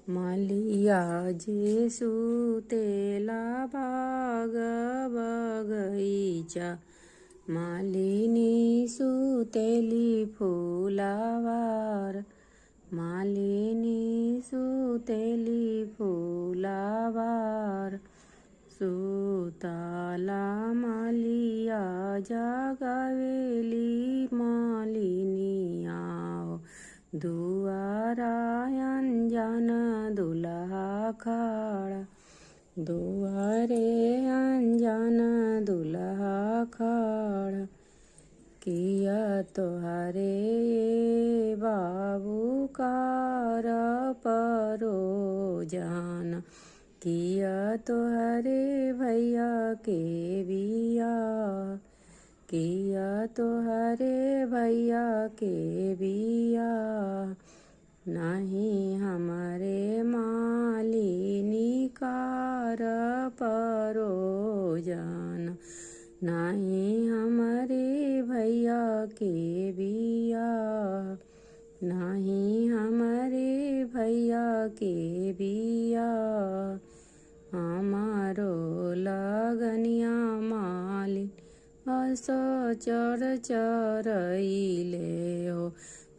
मालिया जे सुतेला बाग बगईचा, मालिनी सुतेली फुलावार, मालिनी सुतेली फुलावार. सुताला मालिया जागावेली मालिनी आव, दुआरा अंजन दुल्हा खड़ा, दुआरे अंजन दुल्हा खड़ा. किया तोहरे ये बाबू कार परोजन, किया तोहरे भैया के बिया, किया तोहरे भैया के बिया. नहीं हमारे मालिनी कार परोजन, नहीं हमारे भैया के बिया, नहीं हमारे भैया के बिया. हमारो लगनिया मालिन असो चर चरइले हो,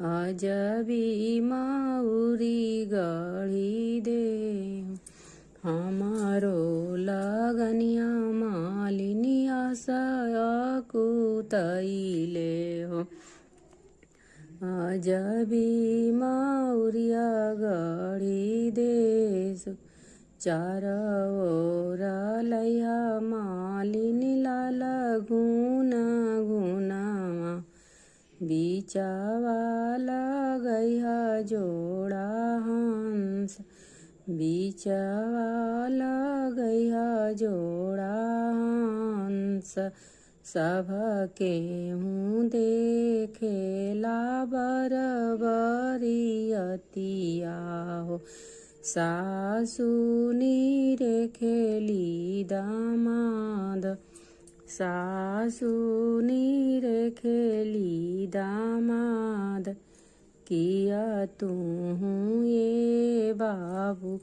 अजबी मऊरी गढ़ी दे. हमारो लगनिया मालिनी आशा कुतइले हो, अजबी मऊरिया गढ़ी देश. चार ओर लैया मालिनी लाल गुन गुनावा, बीचावाला गैया जोड़ा हंस, बीचावाला गैया जोड़ा हंस. सबके हूँ देखेला बरबरियतिया हो, सासुनी रेखेली दामाद, सासुनी रेखेली दामाद. किया तू ये बाबू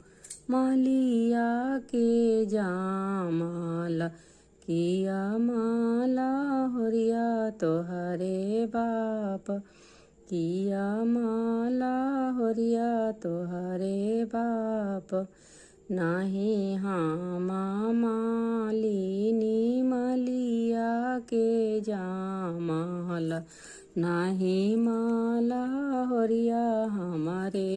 मालिया के जामाल, किया माला होरिया तोहरे बाप, किया माला होरिया तोहरे बाप. नहीं हामा मालिनी मलिया के जामाल, नहीं माला होरिया हमारे